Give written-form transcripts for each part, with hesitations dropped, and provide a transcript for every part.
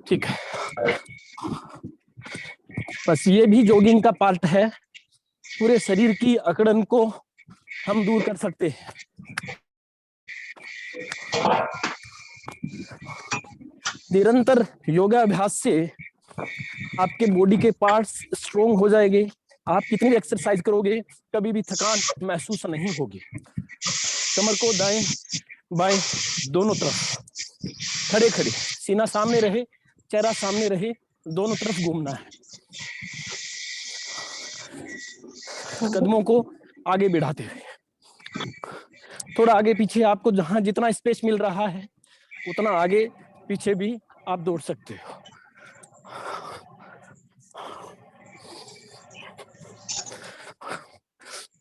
ठीक है, बस ये भी जॉगिंग का पार्ट है। पूरे शरीर की अकड़न को हम दूर कर सकते हैं। निरंतर योगा अभ्यास से आपके बॉडी के पार्ट्स स्ट्रोंग हो जाएंगे। आप कितनी भी एक्सरसाइज करोगे कभी भी थकान महसूस नहीं होगी। कमर को दाएं बाएं दोनों तरफ खड़े खड़े, सीना सामने रहे, चेहरा सामने रहे, दोनों तरफ घूमना है। कदमों को आगे बढ़ाते हुए थोड़ा आगे पीछे, आपको जहां जितना स्पेस मिल रहा है उतना आगे पीछे भी आप दौड़ सकते हो।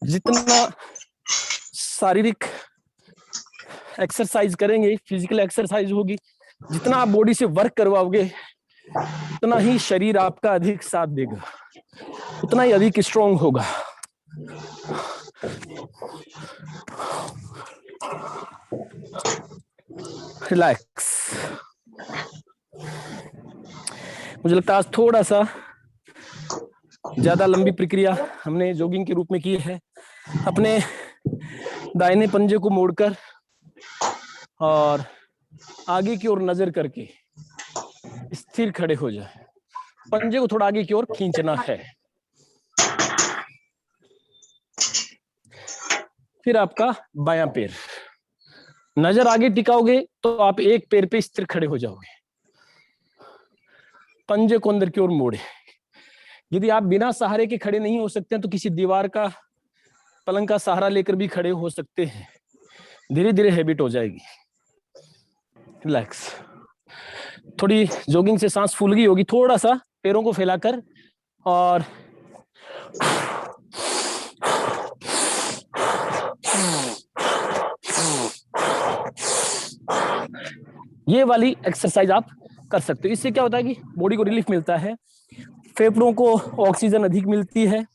जितना शारीरिक एक्सरसाइज करेंगे, फिजिकल एक्सरसाइज होगी, जितना आप बॉडी से वर्क करवाओगे उतना ही शरीर आपका अधिक साथ देगा, उतना ही अधिक स्ट्रांग होगा। रिलैक्स। मुझे लगता है आज थोड़ा सा ज्यादा लंबी प्रक्रिया हमने जॉगिंग के रूप में की है। अपने दाहिने पंजे को मोड़कर और आगे की ओर नजर करके स्थिर खड़े हो जाए। पंजे को थोड़ा आगे की ओर खींचना है। फिर आपका बायां पैर, नजर आगे टिकाओगे तो आप एक पैर पे स्थिर खड़े हो जाओगे। पंजे को अंदर की ओर मोड़े। यदि आप बिना सहारे के खड़े नहीं हो सकते हैं तो किसी दीवार का, पलंग का सहारा लेकर भी खड़े हो सकते हैं। धीरे धीरे हैबिट हो जाएगी। रिलैक्स। थोड़ी जॉगिंग से सांस फूल गई होगी, थोड़ा सा पैरों को फैलाकर और ये वाली एक्सरसाइज आप कर सकते हो। इससे क्या होता है कि बॉडी को रिलीफ मिलता है, फेफड़ों को ऑक्सीजन अधिक मिलती है,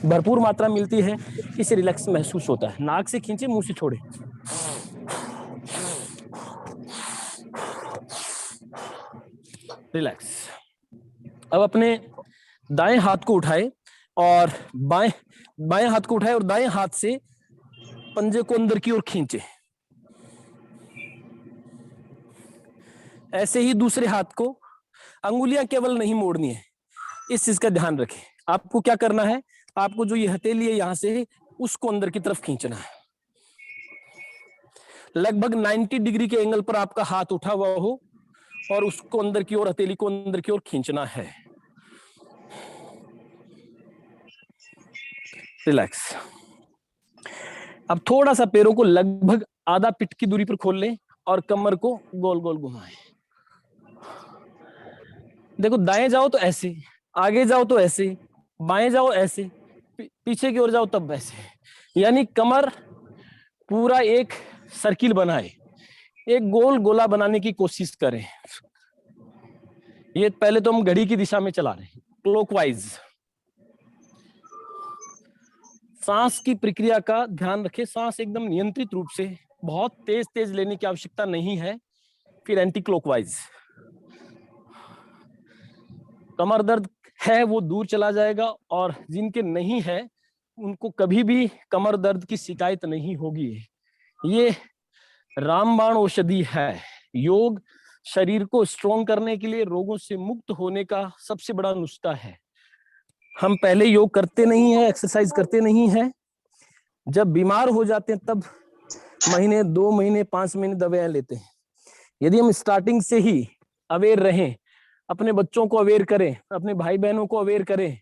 भरपूर मात्रा मिलती है, इससे रिलैक्स महसूस होता है। नाक से खींचे, मुंह से छोड़े। रिलैक्स। अब अपने दाएं हाथ को उठाए और बाएं हाथ को उठाए और दाएं हाथ से पंजे को अंदर की ओर खींचे। ऐसे ही दूसरे हाथ को, अंगुलियां केवल नहीं मोड़नी है, इस चीज का ध्यान रखें। आपको क्या करना है, आपको जो ये हथेली है यहां से उसको अंदर की तरफ खींचना है। लगभग 90 डिग्री के एंगल पर आपका हाथ उठा हुआ हो और उसको अंदर की ओर, हथेली को अंदर की ओर खींचना है। रिलैक्स। अब थोड़ा सा पैरों को लगभग आधा पिठ की दूरी पर खोल लें और कमर को गोल गोल घुमाएं। देखो, दाएं जाओ तो ऐसे, आगे जाओ तो ऐसे, बाएं जाओ ऐसे, पीछे की ओर जाओ तब वैसे। यानी कमर पूरा एक सर्किल बनाए, एक गोल गोला बनाने की कोशिश करें। ये पहले तो हम घड़ी की दिशा में चला रहे हैं, क्लॉकवाइज। सांस की प्रक्रिया का ध्यान रखें। सांस एकदम नियंत्रित रूप से, बहुत तेज तेज लेने की आवश्यकता नहीं है। फिर एंटी क्लॉकवाइज। कमर दर्द है वो दूर चला जाएगा, और जिनके नहीं है उनको कभी भी कमर दर्द की शिकायत नहीं होगी। ये रामबाण औषधि है। योग शरीर को स्ट्रॉन्ग करने के लिए, रोगों से मुक्त होने का सबसे बड़ा नुस्खा है। हम पहले योग करते नहीं है, एक्सरसाइज करते नहीं है, जब बीमार हो जाते हैं तब महीने, 2 महीने, 5 महीने दवाएं लेते हैं। यदि हम स्टार्टिंग से ही अवेयर रहें, अपने बच्चों को अवेयर करें, अपने भाई बहनों को अवेयर करें,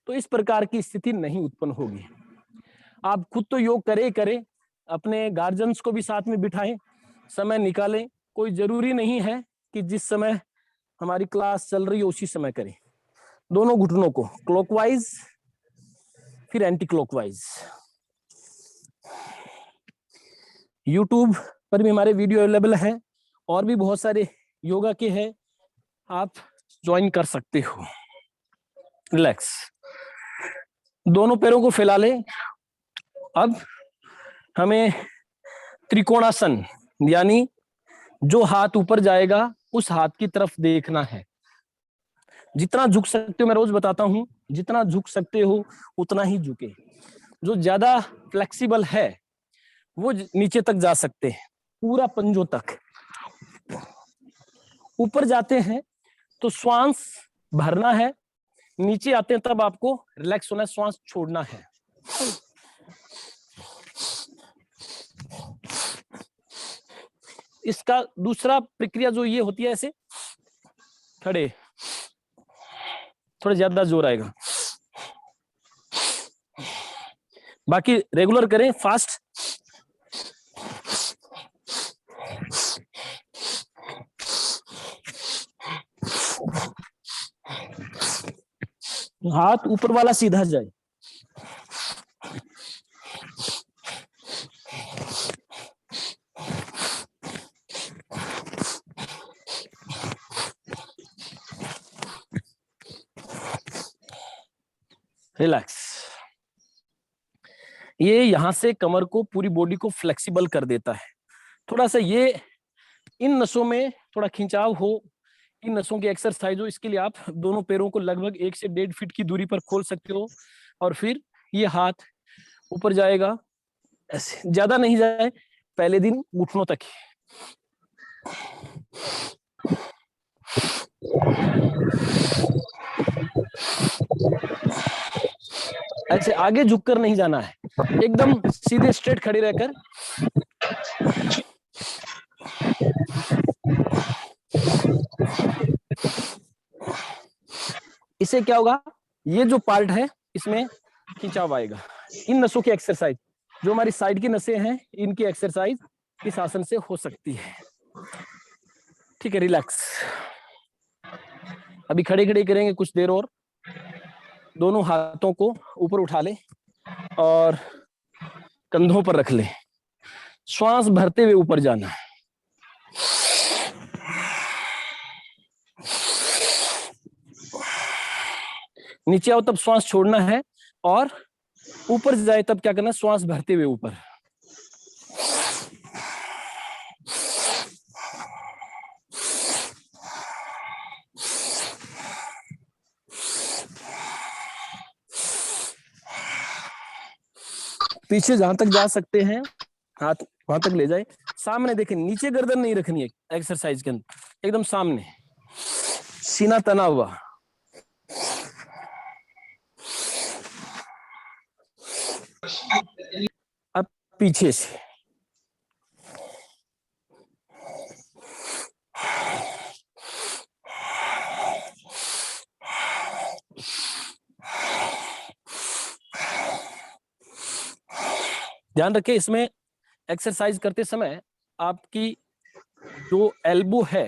तो इस प्रकार की स्थिति नहीं उत्पन्न होगी। आप खुद तो योग करें, अपने गार्जियंस को भी साथ में बिठाएं, समय निकालें। कोई जरूरी नहीं है कि जिस समय हमारी क्लास चल रही है उसी समय करें। दोनों घुटनों को क्लॉकवाइज फिर एंटी क्लॉकवाइज। यूट्यूब पर भी हमारे वीडियो अवेलेबल है, और भी बहुत सारे योगा के हैं, आप ज्वाइन कर सकते हो। रिलैक्स। दोनों पैरों को फैला लें। अब हमें त्रिकोणासन, यानी जो हाथ ऊपर जाएगा उस हाथ की तरफ देखना है। जितना झुक सकते हो, मैं रोज बताता हूं, जितना झुक सकते हो उतना ही झुके। जो ज्यादा फ्लेक्सिबल है वो नीचे तक जा सकते हैं, पूरा पंजों तक। ऊपर जाते हैं तो श्वास भरना है, नीचे आते हैं तब आपको रिलैक्स होना है, श्वास छोड़ना है। इसका दूसरा प्रक्रिया जो ये होती है, ऐसे खड़े, थोड़ा ज्यादा जोर आएगा, बाकी रेगुलर करें फास्ट। हाथ ऊपर वाला सीधा जाए। रिलैक्स। ये यहां से कमर को, पूरी बॉडी को फ्लेक्सिबल कर देता है। थोड़ा सा ये इन नसों में थोड़ा खिंचाव हो, इन नसों की एक्सरसाइज हो, इसके लिए आप दोनों पैरों को लगभग 1 से 1.5 फीट की दूरी पर खोल सकते हो। और फिर ये हाथ ऊपर जाएगा, ऐसे ज्यादा नहीं जाए, पहले दिन घुटनों तक ही। ऐसे आगे झुककर नहीं जाना है, एकदम सीधे स्ट्रेट खड़े रहकर। इससे क्या होगा, ये जो पार्ट है इसमें खिंचाव आएगा। इन नसों की एक्सरसाइज, जो हमारी साइड की नसें हैं, इनकी एक्सरसाइज इस आसन से हो सकती है। ठीक है, रिलैक्स। अभी खड़े खड़े करेंगे कुछ देर और। दोनों हाथों को ऊपर उठा ले और कंधों पर रख ले। श्वास भरते हुए ऊपर जाना है। नीचे आओ तब श्वास छोड़ना है, और ऊपर जाए तब क्या करना है, श्वास भरते हुए ऊपर। पीछे जहां तक जा सकते हैं हाथ वहां तक ले जाए। सामने देखें, नीचे गर्दन नहीं रखनी है एक्सरसाइज के अंदर, एकदम सामने, सीना तना हुआ। अब पीछे से ध्यान रखें, इसमें एक्सरसाइज करते समय आपकी जो एल्बो है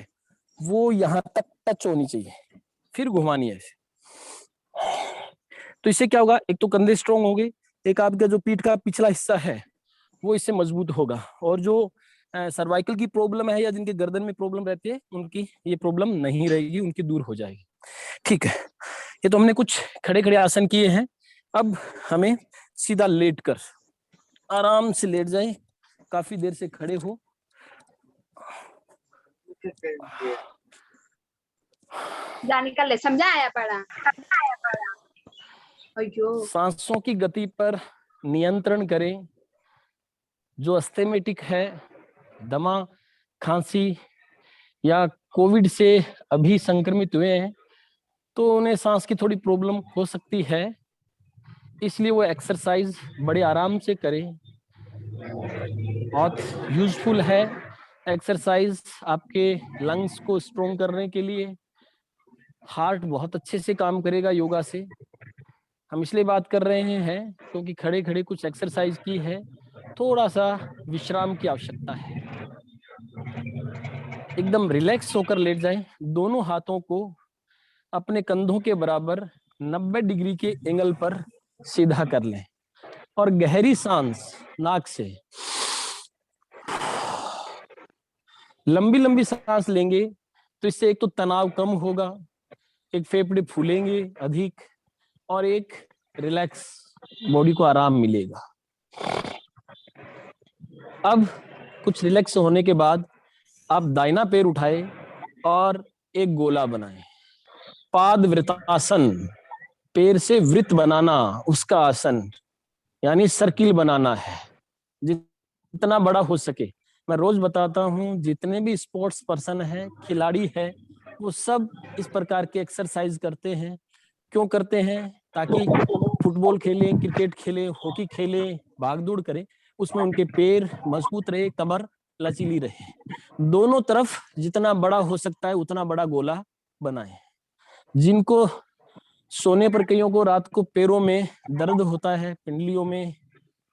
वो यहां तक टच होनी चाहिए, फिर घुमानी है ऐसे। तो इससे क्या होगा, एक तो कंधे स्ट्रोंग होंगे, एक आपका जो पीठ का पिछला हिस्सा है वो इससे मजबूत होगा, और जो सर्वाइकल की प्रॉब्लम है या जिनके गर्दन में प्रॉब्लम रहती है उनकी ये प्रॉब्लम नहीं रहेगी, उनकी दूर हो जाएगी। ठीक है, ये तो हमने कुछ खड़े खड़े आसन किए हैं। अब हमें सीधा लेट कर, आराम से लेट जाए, काफी देर से खड़े हो। जाने ले समझा आया पड़ा। सांसों की गति पर नियंत्रण करें। जो अस्थेमेटिक है, दमा, खांसी या कोविड से अभी संक्रमित हुए हैं, तो उन्हें सांस की थोड़ी प्रॉब्लम हो सकती है, इसलिए वो एक्सरसाइज बड़े आराम से करें। बहुत यूजफुल है एक्सरसाइज आपके लंग्स को स्ट्रोंग करने के लिए। हार्ट बहुत अच्छे से काम करेगा योगा से। हम इसलिए बात कर रहे हैं क्योंकि खड़े खड़े कुछ एक्सरसाइज की है, थोड़ा सा विश्राम की आवश्यकता है। एकदम रिलैक्स होकर लेट जाएं, दोनों हाथों को अपने कंधों के बराबर 90 डिग्री के एंगल पर सीधा कर लें, और गहरी सांस नाक से, लंबी लंबी सांस लेंगे तो इससे एक तो तनाव कम होगा, एक फेफड़े फूलेंगे अधिक, और एक रिलैक्स बॉडी को आराम मिलेगा। अब कुछ रिलैक्स होने के बाद आप दाहिना पैर उठाए और एक गोला बनाएं। पाद वृत्तासन, पैर से वृत्त बनाना, उसका आसन, यानी सर्किल बनाना है जितना बड़ा हो सके। मैं रोज बताता हूं, जितने भी स्पोर्ट्स पर्सन है, खिलाड़ी है, वो सब इस प्रकार के एक्सरसाइज करते हैं। क्यों करते हैं? ताकि फुटबॉल खेलें, क्रिकेट खेलें, हॉकी खेलें, भाग दौड़ करें, उसमें उनके पैर मजबूत रहे, कमर लचीली रहे। दोनों तरफ जितना बड़ा हो सकता है उतना बड़ा गोला बनाएं। जिनको सोने पर, कईयों को रात को पैरों में दर्द होता है, पिंडलियों में,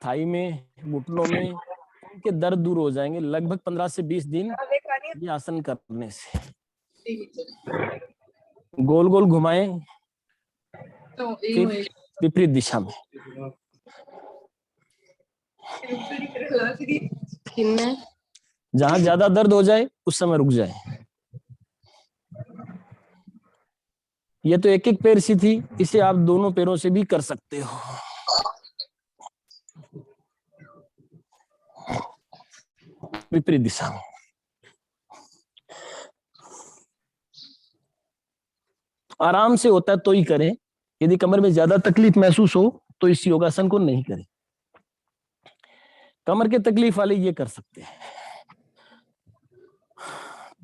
थाई में, घुटनों में, उनके दर्द दूर हो जाएंगे लगभग 15 से 20 दिन ये आसन करने से। गोल गोल घुमाएं, फिर विपरीत दिशा में। जहां ज्यादा दर्द हो जाए उस समय रुक जाए। ये तो एक एक पैर सी थी, इसे आप दोनों पैरों से भी कर सकते हो। विपरीत दिशा में। आराम से होता है तो ही करें। यदि कमर में ज्यादा तकलीफ महसूस हो तो इस योगासन को नहीं करें। कमर के तकलीफ वाले ये कर सकते हैं।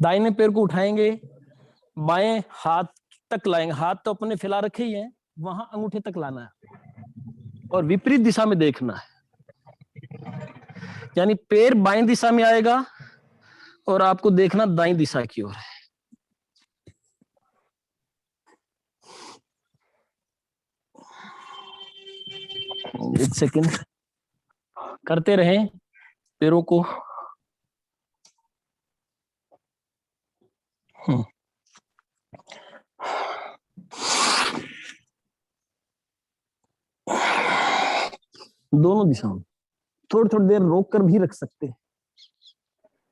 दाहिने पैर को उठाएंगे, बाएं हाथ तक लाएंगे, हाथ तो अपने फैला रखे ही हैं, वहां अंगूठे तक लाना है और विपरीत दिशा में देखना है। यानी पैर बाएं दिशा में आएगा और आपको देखना दाईं दिशा की ओर है। एक सेकंड करते रहें पैरों को। दोनों दिशाओं में थोड़ी थोड़ी देर रोक कर भी रख सकते हैं,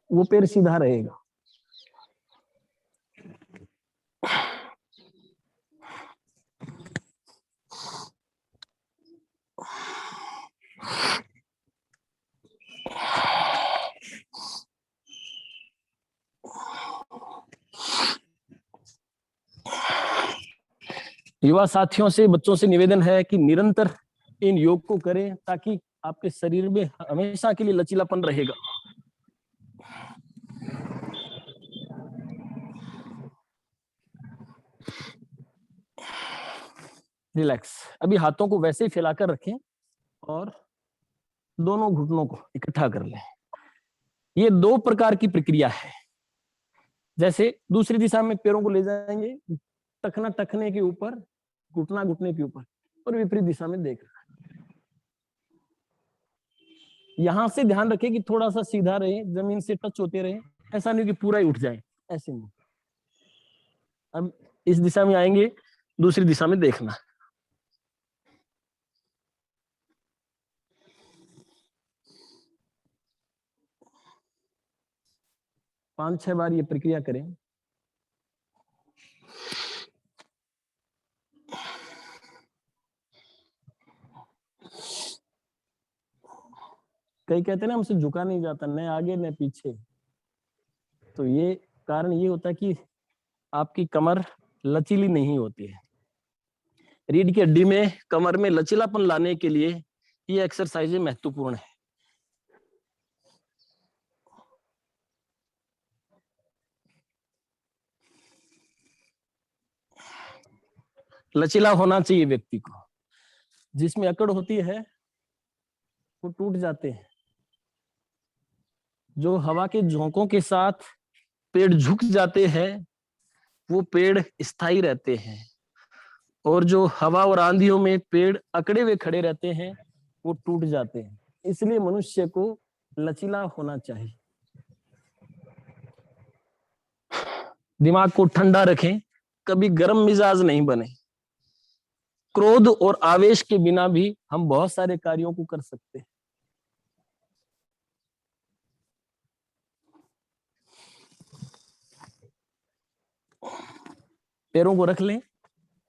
वो पैर सीधा रहेगा। युवा साथियों से, बच्चों से निवेदन है कि निरंतर इन योग को करें ताकि आपके शरीर में हमेशा के लिए लचीलापन रहेगा। रिलैक्स। अभी हाथों को वैसे ही फैलाकर रखें और दोनों घुटनों को इकट्ठा कर लें। ये दो प्रकार की प्रक्रिया है। जैसे दूसरी दिशा में पैरों को ले जाएंगे, टखना टखने के ऊपर, घुटना घुटने के ऊपर, और विपरीत दिशा में देख रहा है। यहां से ध्यान रखें कि थोड़ा सा सीधा रहे, जमीन से टच होते रहे, ऐसा नहीं कि पूरा ही उठ जाए, ऐसे नहीं। अब इस दिशा में आएंगे, दूसरी दिशा में देखना। पांच छह बार ये प्रक्रिया करें। कई कहते हैं ना हमसे झुका नहीं जाता, न आगे न पीछे। तो ये कारण ये होता है कि आपकी कमर लचीली नहीं होती है। रीढ़ की हड्डी में, कमर में लचीलापन लाने के लिए ये एक्सरसाइज महत्वपूर्ण है। लचीला होना चाहिए व्यक्ति को। जिसमें अकड़ होती है वो टूट जाते हैं। जो हवा के झोंकों के साथ पेड़ झुक जाते हैं वो पेड़ स्थायी रहते हैं, और जो हवा और आंधियों में पेड़ अकड़े हुए खड़े रहते हैं वो टूट जाते हैं। इसलिए मनुष्य को लचीला होना चाहिए। दिमाग को ठंडा रखें, कभी गर्म मिजाज नहीं बने। क्रोध और आवेश के बिना भी हम बहुत सारे कार्यों को कर सकते हैं। पैरों को रख लें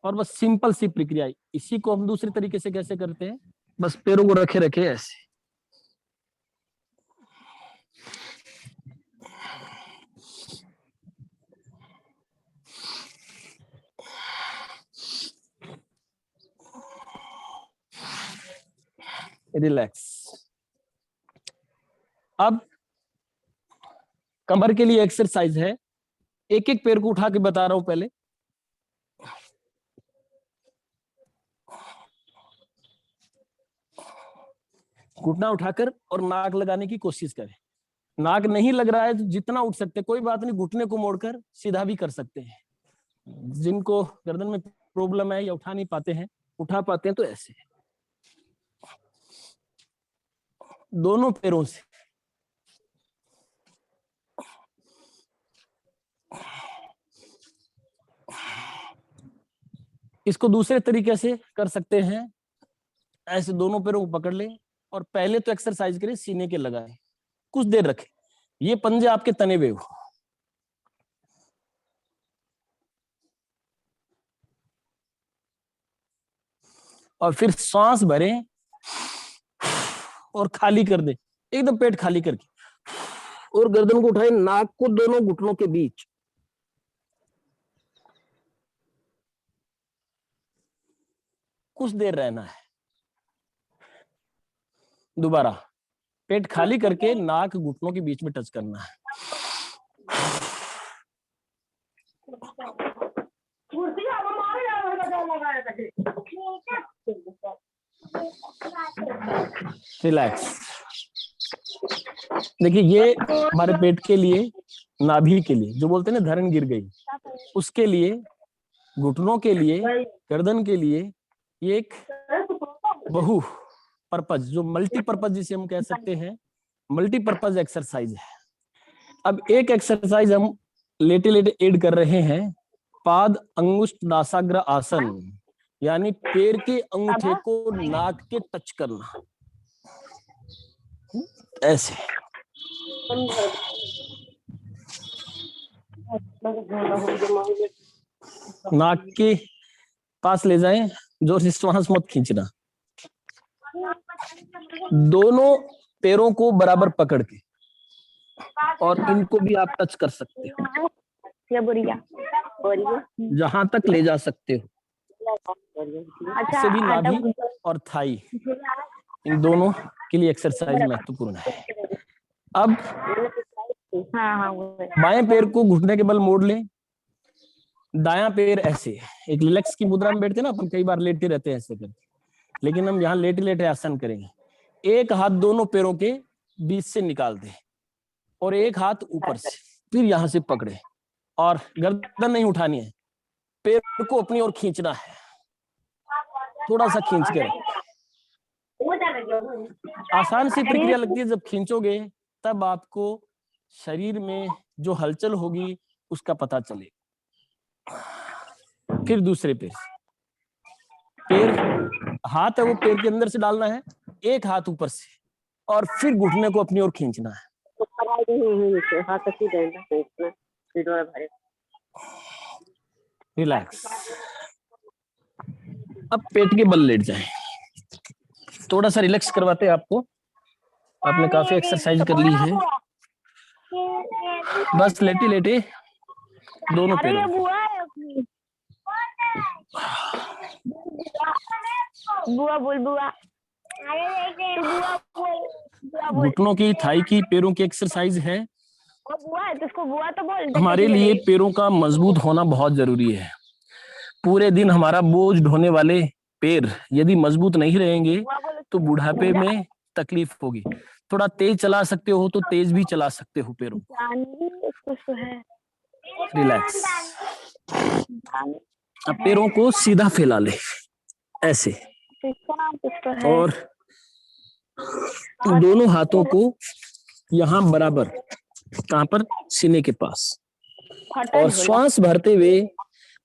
और बस सिंपल सी प्रक्रिया। इसी को हम दूसरे तरीके से कैसे करते हैं, बस पैरों को रखे रखे ऐसे। रिलैक्स। अब कमर के लिए एक्सरसाइज है, एक एक पैर को उठा के बता रहा हूं पहले। घुटना उठाकर और नाक लगाने की कोशिश करें। नाक नहीं लग रहा है तो जितना उठ सकते, कोई बात नहीं, घुटने को मोड़कर सीधा भी कर सकते हैं। जिनको गर्दन में प्रॉब्लम है या उठा नहीं पाते हैं, उठा पाते हैं तो ऐसे दोनों पैरों से इसको दूसरे तरीके से कर सकते हैं। ऐसे दोनों पैरों को पकड़ लें और पहले तो एक्सरसाइज करें, सीने के लगाएं, कुछ देर रखें, ये पंजे आपके तने हुए हो। और फिर सांस भरें और खाली कर दें, एकदम पेट खाली करके, और गर्दन को उठाएं, नाक को दोनों घुटनों के बीच। कुछ देर रहना है। दोबारा पेट खाली करके नाक घुटनों के बीच में टच करना है। रिलैक्स। देखिए ये हमारे पेट के लिए, नाभि के लिए, जो बोलते हैं ना धरण गिर गई, उसके लिए, घुटनों के लिए, गर्दन के लिए, ये एक बहु पर्पज, जो मल्टीपर्पज जिसे हम कह सकते हैं, मल्टीपर्पज एक्सरसाइज है। अब एक एक्सरसाइज हम लेटे लेटे ऐड कर रहे हैं, पाद अंगुष्ठ नासाग्र आसन, यानी पैर के अंगूठे को नाक के टच करना, ऐसे। नाक के पास ले जाएं, जोर से श्वास मत खींचना। दोनों पैरों को बराबर पकड़ के, और इनको भी आप टच कर सकते हो, जहां तक ले जा सकते हो। इससे भी नाभि और थाई, इन दोनों के लिए एक्सरसाइज महत्वपूर्ण है। अब बाएं पैर को घुटने के बल मोड़ लें, दायां पैर ऐसे, एक रिलैक्स की मुद्रा में बैठते ना अपन, कई बार लेटे रहते हैं ऐसे करके, लेकिन हम यहाँ लेटे लेटे आसन करेंगे। एक हाथ दोनों पैरों के बीच से निकाल दें और एक हाथ ऊपर से, फिर यहां से पकड़े, और गर्दन नहीं उठानी है, पैर को अपनी ओर खींचना है, थोड़ा सा खींच के रखें। आसान सी प्रक्रिया लगती है, जब खींचोगे तब आपको शरीर में जो हलचल होगी उसका पता चलेगा। फिर दूसरे पैर, हाथ है वो पैर के अंदर से डालना है, एक हाथ ऊपर से, और फिर घुटने को अपनी ओर खींचना है। रिलैक्स। अब पेट के बल लेट जाएं, थोड़ा सा रिलैक्स करवाते हैं आपको। आपने काफी एक्सरसाइज कर ली है, बस लेटे लेटे दोनों पैरों, बुआ बोल, बुआ घुटनों की, थाई की, पैरों की एक्सरसाइज है। बुआ तो उसको बुआ तो बोल। हमारे लिए पैरों का मजबूत होना बहुत जरूरी है। पूरे दिन हमारा बोझ ढोने वाले पैर यदि मजबूत नहीं रहेंगे तो बुढ़ापे में तकलीफ होगी। थोड़ा तेज चला सकते हो तो तेज भी चला सकते हो पैरों को। रिलैक्स। अब पैरों को सीधा फैला ले, ऐसे, और दोनों हाथों को यहां बराबर, कहां पर, सीने के पास, और श्वास भरते हुए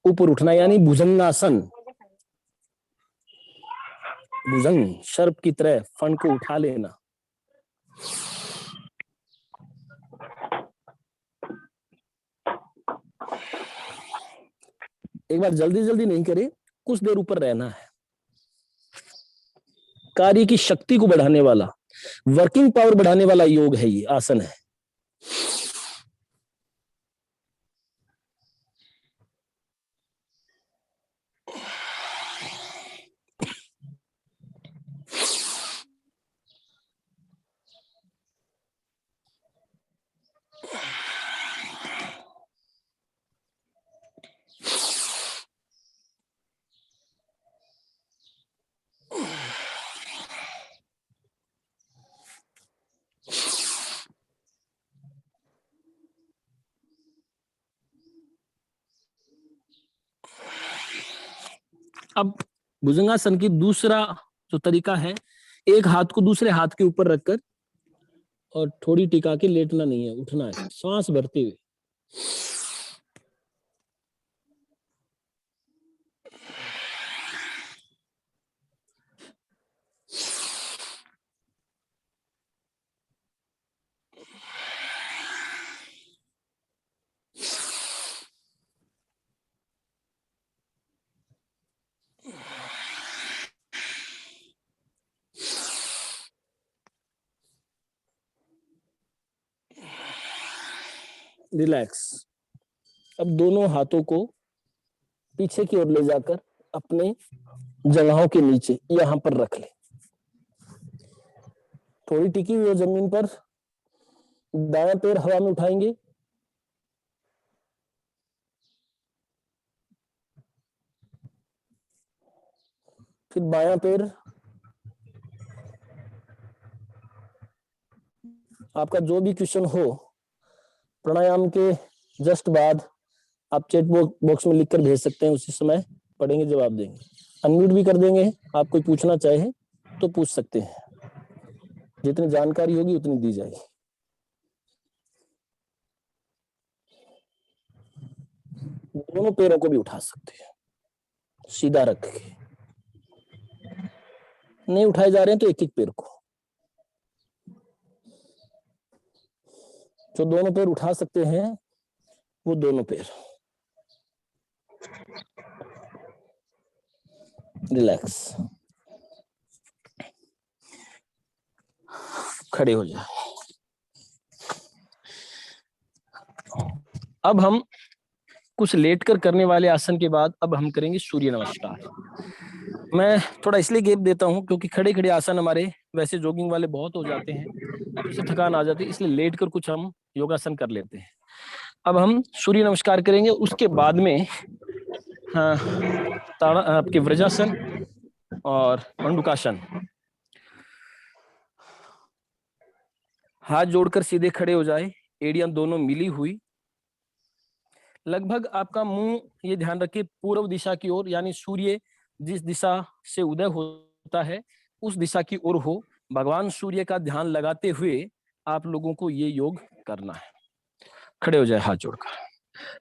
ऊपर उठना, यानी भुजंगासन। भुजंग सर्प की तरह फन को उठा लेना। एक बार जल्दी जल्दी नहीं करें, कुछ देर ऊपर रहना है। कार्य की शक्ति को बढ़ाने वाला, वर्किंग पावर बढ़ाने वाला योग है, ये आसन है। अब भुजंगासन की दूसरा जो तरीका है, एक हाथ को दूसरे हाथ के ऊपर रखकर और थोड़ी टिका के लेटना नहीं है, उठना है सांस भरते हुए। रिलैक्स। अब दोनों हाथों को पीछे की ओर ले जाकर अपने जगहों के नीचे यहां पर रख ले। थोड़ी टिकी हुई जमीन पर दायां पैर हवा में उठाएंगे, फिर बायां पैर आपका जो भी क्वेश्चन हो प्राणायाम के जस्ट बाद आप चैट बॉक्स में लिखकर भेज सकते हैं, उसी समय पढ़ेंगे जवाब देंगे। अनम्यूट भी कर देंगे, आप कोई पूछना चाहे तो पूछ सकते हैं, जितनी जानकारी होगी उतनी दी जाएगी। दोनों पैरों को भी उठा सकते हैं सीधा रख के, नहीं उठाए जा रहे हैं तो एक एक पैर को। जो दोनों पैर उठा सकते हैं वो दोनों पैर। रिलैक्स, खड़े हो जाए। अब हम कुछ लेटकर करने वाले आसन के बाद अब हम करेंगे सूर्य नमस्कार। मैं थोड़ा इसलिए गैप देता हूं क्योंकि खड़े खड़े आसन हमारे वैसे जॉगिंग वाले बहुत हो जाते हैं, उससे थकान आ जाती है, इसलिए लेटकर कुछ हम योगासन कर लेते हैं। अब हम सूर्य नमस्कार करेंगे, उसके बाद में हाँ, आपके वज्रासन और मंडूकासन। हाथ जोड़कर सीधे खड़े हो जाए, एड़ियां दोनों मिली हुई। लगभग आपका मुंह, ये ध्यान रखिए, पूर्व दिशा की ओर, यानी सूर्य जिस दिशा से उदय होता है उस दिशा की ओर हो। भगवान सूर्य का ध्यान लगाते हुए आप लोगों को ये योग करना है। खड़े हो जाए हाथ जोड़कर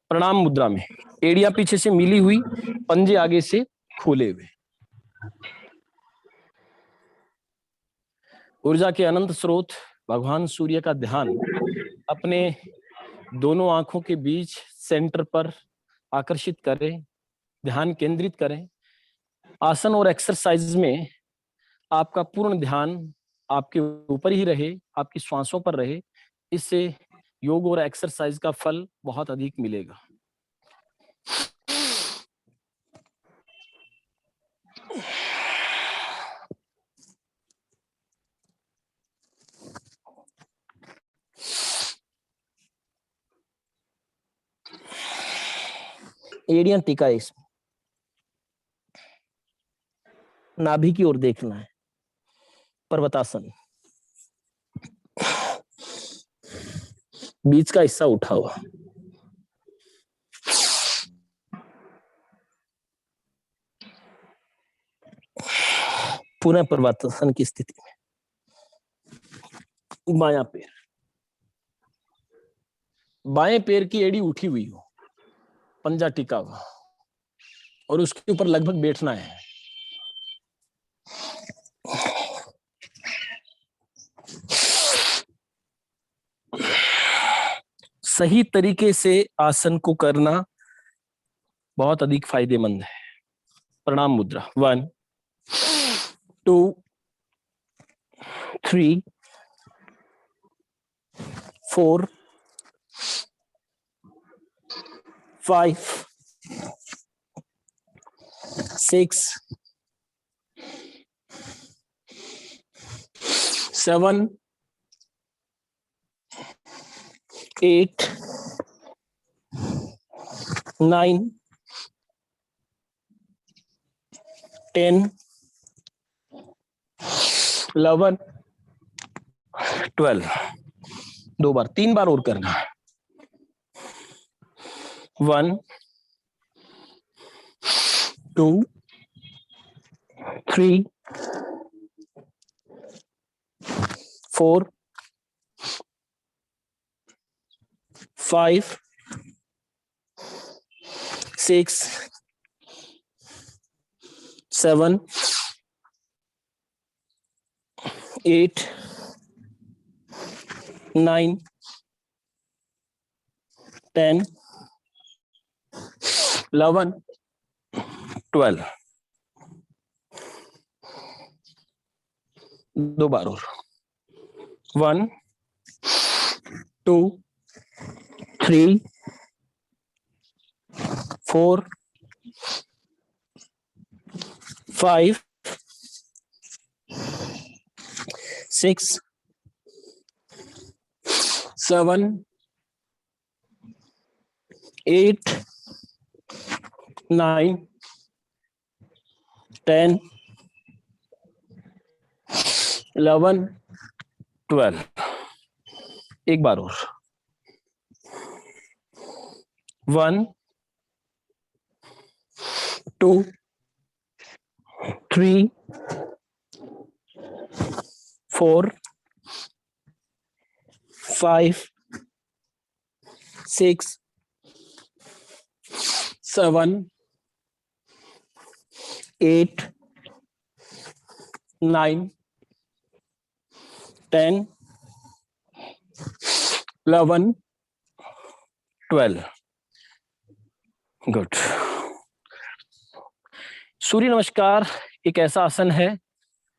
प्रणाम मुद्रा में, एड़ियां पीछे से मिली हुई, पंजे आगे से खोले हुए। ऊर्जा के अनंत स्रोत भगवान सूर्य का ध्यान अपने दोनों आंखों के बीच सेंटर पर आकर्षित करें, ध्यान केंद्रित करें। आसन और एक्सरसाइज में आपका पूर्ण ध्यान आपके ऊपर ही रहे, आपकी श्वासों पर रहे। इससे योग और एक्सरसाइज का फल बहुत अधिक मिलेगा। एड़ियां टिका है इसमें, नाभि की ओर देखना है। पर्वतासन, बीच का हिस्सा उठा हुआ। पुनः पर्वतासन की स्थिति में बायां पैर, बाएं पैर की एड़ी उठी हुई हो, पंजा टिका हुआ, और उसके ऊपर लगभग बैठना है। सही तरीके से आसन को करना बहुत अधिक फायदेमंद है। प्रणाम मुद्रा 1 2 3 4 5 6 7 8 9 10 11 12। 2 बार, 3 बार और करना है। 1 2 3 4 5 6 7 8 9 10 11 12 दो बार और 1 2 3 4 5 6 7 8 9 10 11 12 एक बार और 1 2 3 4 5 6 7 8 9 10 11 12 गुड। सूर्य नमस्कार एक ऐसा आसन है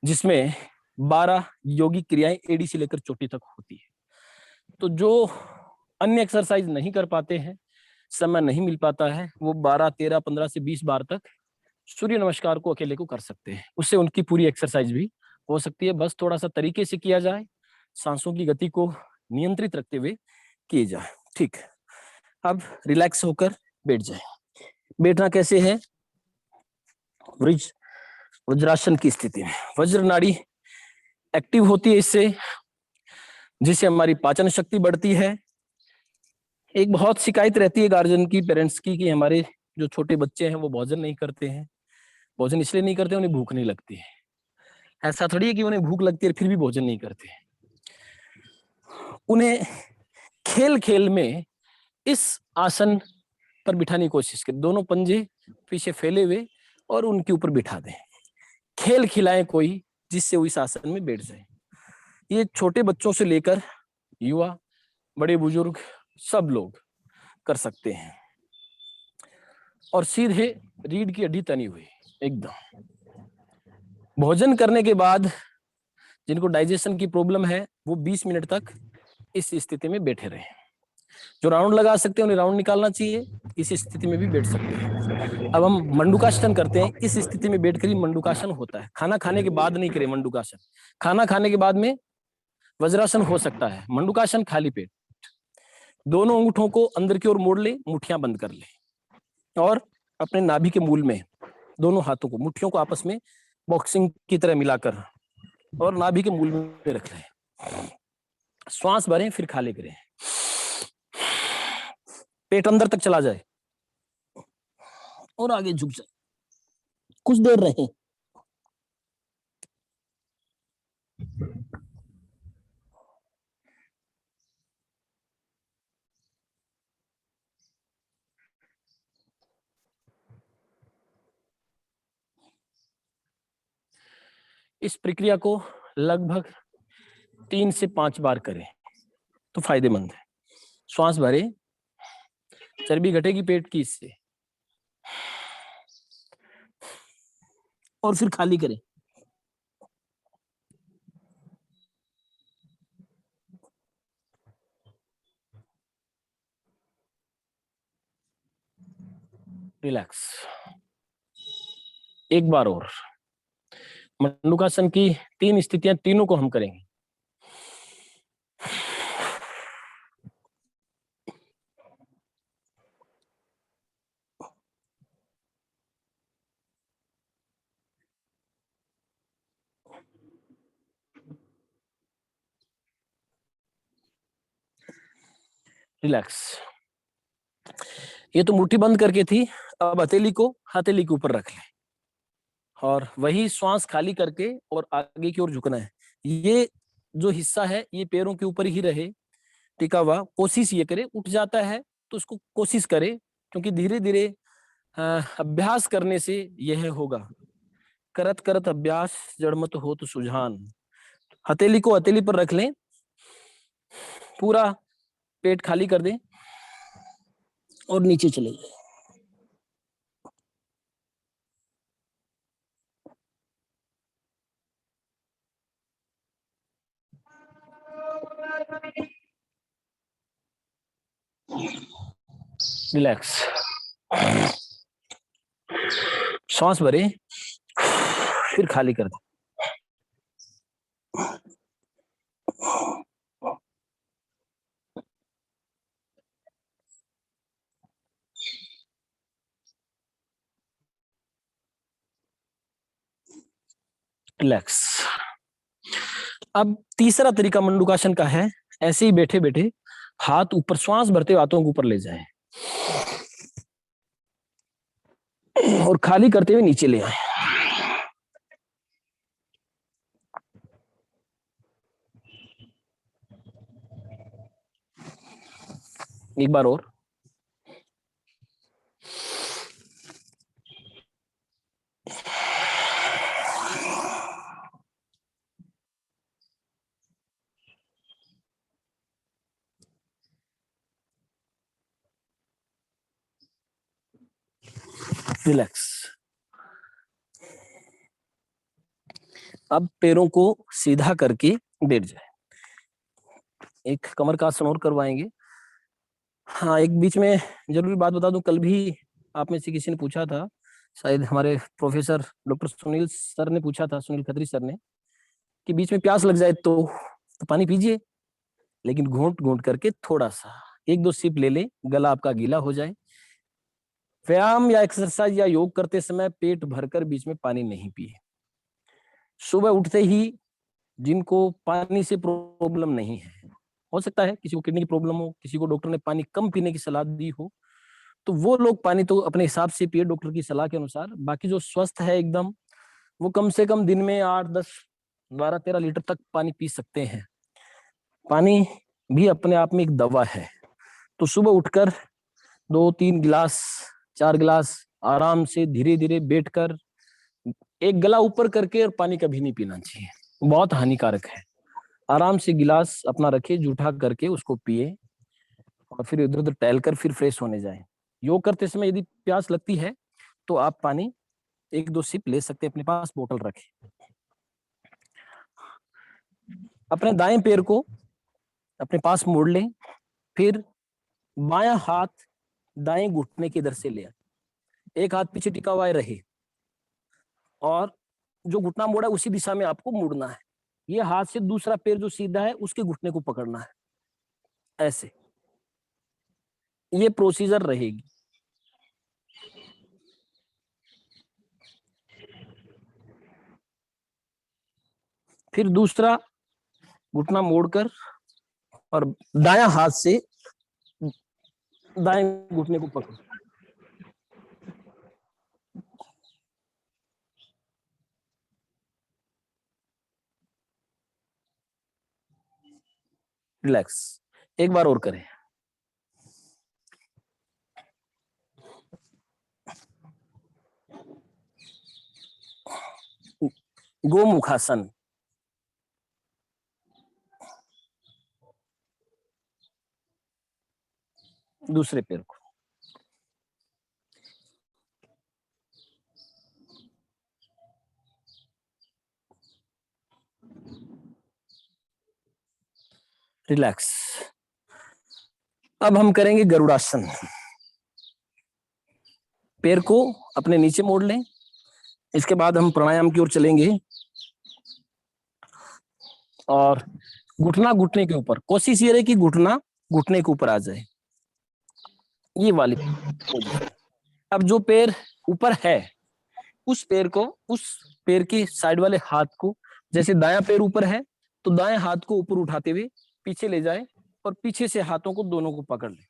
जिसमें 12 योगिक क्रियाएं एड़ी से लेकर चोटी तक होती है। तो जो अन्य एक्सरसाइज नहीं कर पाते हैं, समय नहीं मिल पाता है, वो 12 13 15 से 20 बार तक सूर्य नमस्कार को अकेले को कर सकते हैं। उससे उनकी पूरी एक्सरसाइज भी हो सकती है। बस थोड़ा सा तरीके से किया जाए, सांसों की गति को नियंत्रित रखते हुए किए जाए। ठीक, अब रिलैक्स होकर बैठ जाए। बैठना कैसे है? वज्रासन की स्थिति में वज्र नाड़ी एक्टिव होती है, इससे जिससे हमारी पाचन शक्ति बढ़ती है। एक बहुत शिकायत रहती है गार्जियन की, पेरेंट्स की, कि हमारे जो छोटे बच्चे हैं वो भोजन नहीं करते हैं। भोजन इसलिए नहीं करते, उन्हें भूख नहीं लगती है। ऐसा थोड़ी है कि उन्हें भूख लगती है फिर भी भोजन नहीं करते। उन्हें खेल खेल में इस आसन पर बिठाने की कोशिश करें। दोनों पंजे पीछे फैले हुए और उनके ऊपर बिठा दें। खेल खिलाएं कोई, जिससे वो इस आसन में बैठ जाए। ये छोटे बच्चों से लेकर युवा, बड़े बुजुर्ग सब लोग कर सकते हैं। और सीधे रीढ़ की हड्डी तनी हुई एकदम। भोजन करने के बाद जिनको डाइजेशन की प्रॉब्लम है वो 20 मिनट तक इस स्थिति में बैठे रहे। जो राउंड लगा सकते हैं उन्हें राउंड निकालना चाहिए, इस स्थिति में भी बैठ सकते हैं। अब हम मंडूकासन करते हैं। इस स्थिति में बैठकर ही मंडूकासन होता है। खाना खाने के बाद नहीं करें मंडूकासन। खाना खाने के बाद में वज्रासन हो सकता है। मंडूकासन खाली पेट। दोनों अंगूठों को अंदर की ओर मोड़ ले, मुठ्ठियां बंद कर ले और अपने नाभि के मूल में दोनों हाथों को, मुट्ठियों को आपस में बॉक्सिंग की तरह मिलाकर और नाभि के मूल में रख लें। श्वास भरें, फिर खाली करें। पेट अंदर तक चला जाए और आगे झुक जाए। कुछ देर रहें। इस प्रक्रिया को लगभग 3 से 5 बार करें तो फायदेमंद है। श्वास भरे, चर्बी घटेगी पेट की इससे, और फिर खाली करें। रिलैक्स। एक बार और मंडूकासन की 3 स्थितियां, तीनों को हम करेंगे। रिलैक्स। ये तो मुट्ठी बंद करके थी, अब हथेली को हथेली के ऊपर रख लें। और वही श्वास खाली करके और आगे की ओर झुकना है। ये जो हिस्सा है ये पैरों के ऊपर ही रहे टिका हुआ। कोशिश ये करे, उठ जाता है तो उसको कोशिश करे, क्योंकि धीरे धीरे अभ्यास करने से यह होगा। करत करत अभ्यास जड़मत हो तो सुजान। हथेली को हथेली पर रख लें, पूरा पेट खाली कर दें और नीचे चले जाए। रिलैक्स, सांस भरे फिर खाली कर दें। रिलैक्स। अब तीसरा तरीका मंडूकासन का है। ऐसे ही बैठे बैठे हाथ ऊपर, श्वास भरते हुए हाथों को ऊपर ले जाए और खाली करते हुए नीचे ले आए। एक बार और। रिलैक्स। अब पैरों को सीधा करके बैठ जाए। एक कमर का आसन और करवाएंगे। हाँ, एक बीच में जरूरी बात बता दूं, कल भी आप में से किसी ने पूछा था, शायद हमारे प्रोफेसर डॉक्टर सुनील सर ने पूछा था, सुनील खत्री सर ने, कि बीच में प्यास लग जाए तो पानी पीजिए, लेकिन घूंट घूंट करके थोड़ा सा, एक दो सिप ले ले, गला आपका गीला हो जाए। व्यायाम या एक्सरसाइज या योग करते समय पेट भरकर बीच में पानी नहीं पिए। सुबह उठते ही जिनको पानी से प्रॉब्लम नहीं है, हो सकता है किसी को किडनी की प्रॉब्लम हो, किसी को डॉक्टर ने पानी कम पीने की सलाह दी हो, तो वो लोग पानी तो अपने हिसाब से पिए डॉक्टर की सलाह के अनुसार। बाकी जो स्वस्थ है एकदम, वो कम से कम दिन में 8, 10, 12, 13 लीटर तक पानी पी सकते हैं। पानी भी अपने आप में एक दवा है। तो सुबह उठकर 2, 3 गिलास, 4 गिलास आराम से धीरे धीरे बैठकर, एक गला ऊपर करके, और पानी कभी नहीं पीना चाहिए, बहुत हानिकारक है। आराम से गिलास अपना रखे, जूठा करके उसको पिए और फिर इधर उधर टहलकर फिर फ्रेश होने जाए। योग करते समय यदि प्यास लगती है तो आप पानी एक दो सिप ले सकते हैं, अपने पास बोतल रखें। अपने दाएं पैर को अपने पास मोड़ लें, फिर बायां हाथ दाएं घुटने की इधर से ले आए, एक हाथ पीछे टिका हुआ रहे, और जो घुटना मोड़ा है उसी दिशा में आपको मुड़ना है। ये हाथ से दूसरा पैर जो सीधा है उसके घुटने को पकड़ना है, ऐसे ये प्रोसीजर रहेगी। फिर दूसरा घुटना मोड़कर और दायां हाथ से दाएं घुटने को पकड़। रिलैक्स। एक बार और करें। गोमुखासन। दूसरे पैर को। रिलैक्स। अब हम करेंगे गरुड़ासन। पैर को अपने नीचे मोड़ लें, इसके बाद हम प्राणायाम की ओर चलेंगे और घुटना घुटने के ऊपर, कोशिश ये रहे कि घुटना घुटने के ऊपर आ जाए, ये वाली पोजीशन। अब जो पैर ऊपर है उस पैर को, उस पैर की साइड वाले हाथ को, जैसे दायां पैर ऊपर है तो दाएं हाथ को ऊपर उठाते हुए पीछे ले जाए और पीछे से हाथों को दोनों को पकड़ ले।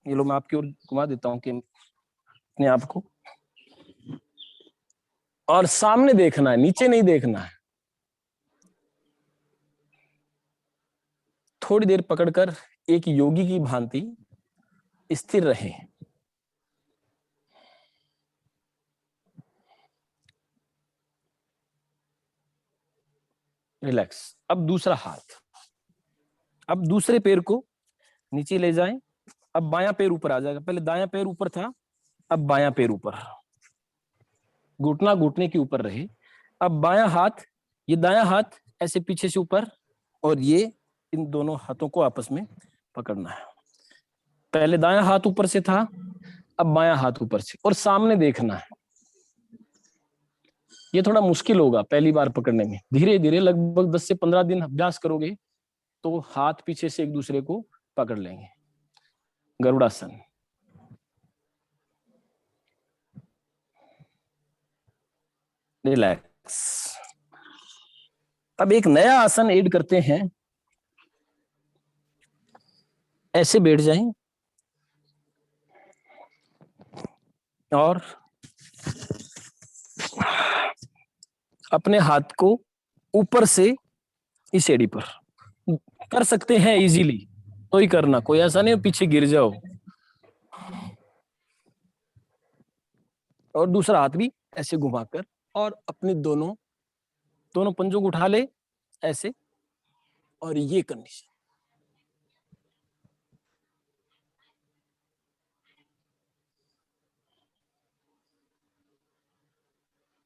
ये लो, मैं आपकी ओर घुमा देता हूँ कि अपने आप को, और सामने देखना है, नीचे नहीं देखना है। थोड़ी देर पकड़कर एक योगी की भांति स्थिर रहें। रिलैक्स। अब दूसरा हाथ, अब दूसरे पैर को नीचे ले जाएं। अब बायां पैर ऊपर आ जाएगा, पहले दायां पैर ऊपर था, अब बायां पैर ऊपर, घुटना घुटने के ऊपर रहे। अब बायां हाथ, ये दायां हाथ ऐसे पीछे से ऊपर, और ये इन दोनों हाथों को आपस में पकड़ना है। पहले दायां हाथ ऊपर से था, अब बायां हाथ ऊपर से, और सामने देखना है। ये थोड़ा मुश्किल होगा पहली बार पकड़ने में, धीरे धीरे लगभग 10 से 15 दिन अभ्यास करोगे तो हाथ पीछे से एक दूसरे को पकड़ लेंगे। गरुड़ासन। रिलैक्स। अब एक नया आसन ऐड करते हैं। ऐसे बैठ जाएं और अपने हाथ को ऊपर से इस एड़ी पर कर सकते हैं इजीली, तो ही करना, कोई ऐसा नहीं पीछे गिर जाओ। और दूसरा हाथ भी ऐसे घुमाकर, और अपने दोनों दोनों पंजों को उठा ले ऐसे, और ये कंडीशन।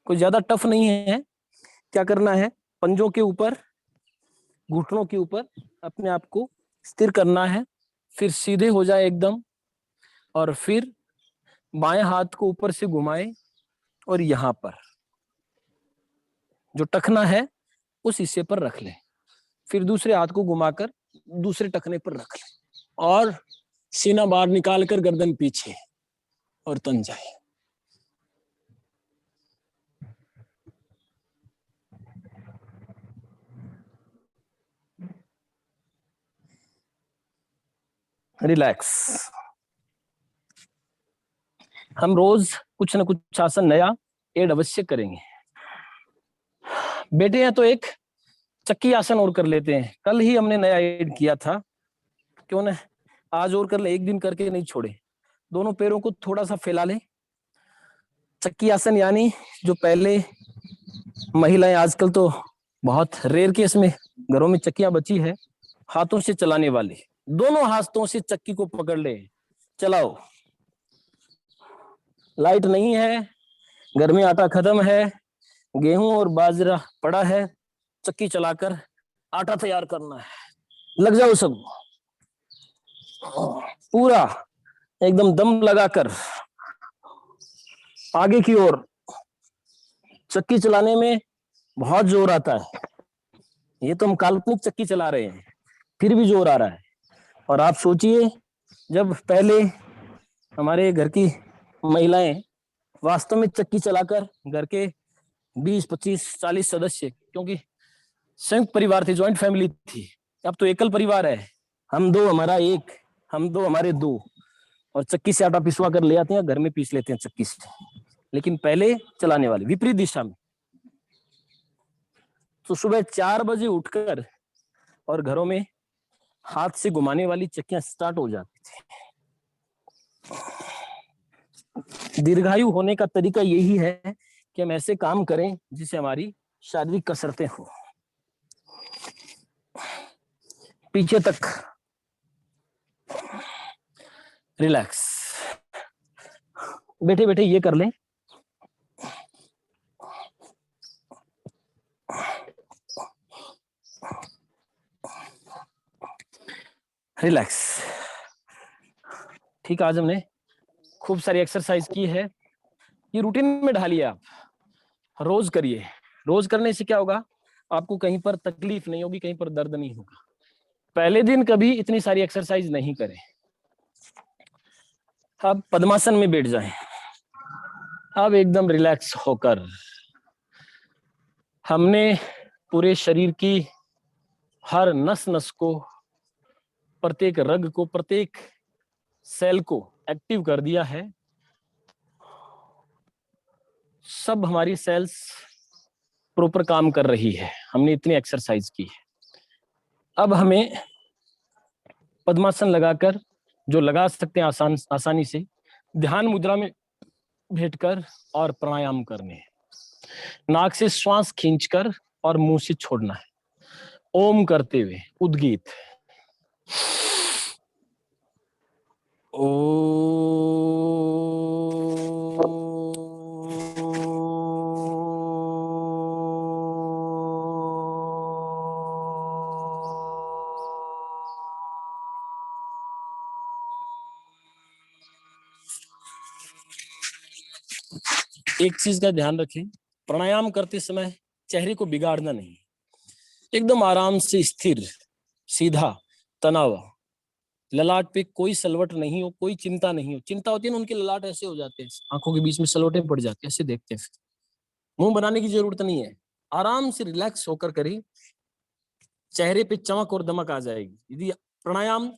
कोई ज्यादा टफ नहीं है। क्या करना है, पंजों के ऊपर, घुटनों के ऊपर अपने आप को स्थिर करना है, फिर सीधे हो जाए एकदम, और फिर बाएं हाथ को ऊपर से घुमाए, और यहां पर जो टखना है उस हिस्से पर रख ले, फिर दूसरे हाथ को घुमाकर दूसरे टखने पर रख ले, और सीना बाहर निकालकर गर्दन पीछे, और तन जाए। रिलैक्स। हम रोज कुछ ना कुछ आसन नया ऐड अवश्य करेंगे। बेटे हैं तो एक चक्की आसन और कर लेते हैं, कल ही हमने नया ऐड किया था, क्यों ना आज और कर ले, एक दिन करके नहीं छोड़े। दोनों पैरों को थोड़ा सा फैला ले। चक्की आसन यानी जो पहले महिलाएं, आजकल तो बहुत रेयर केस में घरों में चक्कियां बची है, हाथों से चलाने वाली, दोनों हाथों से चक्की को पकड़ ले, चलाओ। लाइट नहीं है, घर में आटा खत्म है, गेहूं और बाजरा पड़ा है, चक्की चलाकर आटा तैयार करना है। लग जाओ सब, पूरा एकदम दम लगाकर आगे की ओर। चक्की चलाने में बहुत जोर आता है, ये तो हम काल्पनिक चक्की चला रहे हैं, फिर भी जोर आ रहा है। और आप सोचिए, जब पहले हमारे घर की महिलाएं वास्तव में चक्की चलाकर घर के 20, 25, 40 सदस्य, क्योंकि संयुक्त परिवार थे, ज्वाइंट फैमिली थी, अब तो एकल परिवार है, हम दो हमारा एक, हम दो हमारे दो, और चक्की से आटा पिसवा कर ले आते हैं, घर में पीस लेते हैं चक्की से। लेकिन पहले चलाने वाले विपरीत दिशा में, तो सुबह 4 बजे उठकर और घरों में हाथ से घुमाने वाली चक्कियां स्टार्ट हो जाती थी। दीर्घायु होने का तरीका यही है कि हम ऐसे काम करें जिससे हमारी शारीरिक कसरतें हो। पीछे तक रिलैक्स। बैठे बैठे ये कर लें। रिलैक्स। ठीक, आज हमने खूब सारी एक्सरसाइज की है, ये रूटीन में ढालिए, आप रोज करिए। रोज करने से क्या होगा, आपको कहीं पर तकलीफ नहीं होगी, कहीं पर दर्द नहीं होगा। पहले दिन कभी इतनी सारी एक्सरसाइज नहीं करें। अब पद्मासन में बैठ जाएं। अब एकदम रिलैक्स होकर हमने पूरे शरीर की हर नस नस को, प्रत्येक रग को, प्रत्येक सेल को एक्टिव कर दिया है। सब हमारी सेल्स प्रॉपर काम कर रही है, हमने इतनी एक्सरसाइज की है। अब हमें पद्मासन लगाकर, जो लगा सकते हैं आसानी से, ध्यान मुद्रा में बैठकर और प्राणायाम करने हैं। नाक से श्वास खींचकर और मुंह से छोड़ना है, ओम करते हुए उद्गीत। ओ एक चीज का ध्यान रखें, प्राणायाम करते समय चेहरे को बिगाड़ना नहीं, एकदम आराम से स्थिर सीधा, तनाव, ललाट पे कोई सलवट नहीं हो, कोई चिंता नहीं हो। चिंता होती है ना, उनके ललाट ऐसे हो जाते हैं, आंखों के बीच में सलवटें पड़ जाती है, ऐसे देखते हैं। मुंह बनाने की जरूरत नहीं है, आराम से रिलैक्स होकर करें, चेहरे पे चमक और दमक आ जाएगी यदि प्राणायाम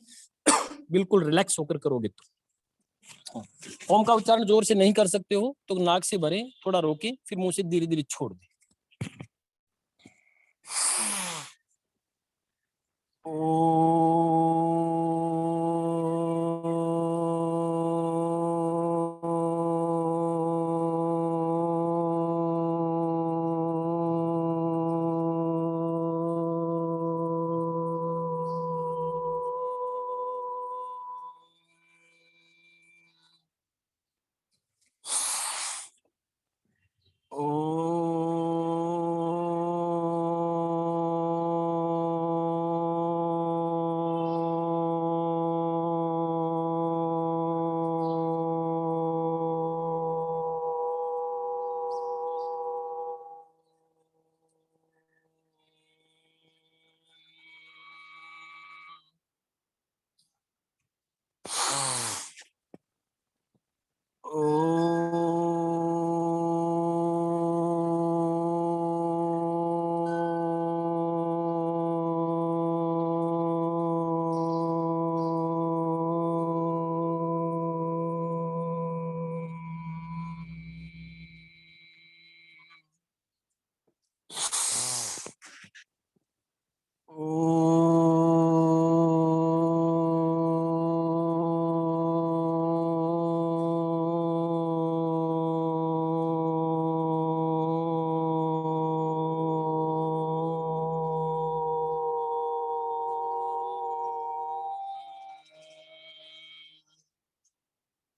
बिल्कुल रिलैक्स होकर करोगे तो। ओम का उच्चारण जोर से नहीं कर सकते हो तो नाक से भरें, थोड़ा रोके, फिर मुंह से धीरे धीरे छोड़ दें।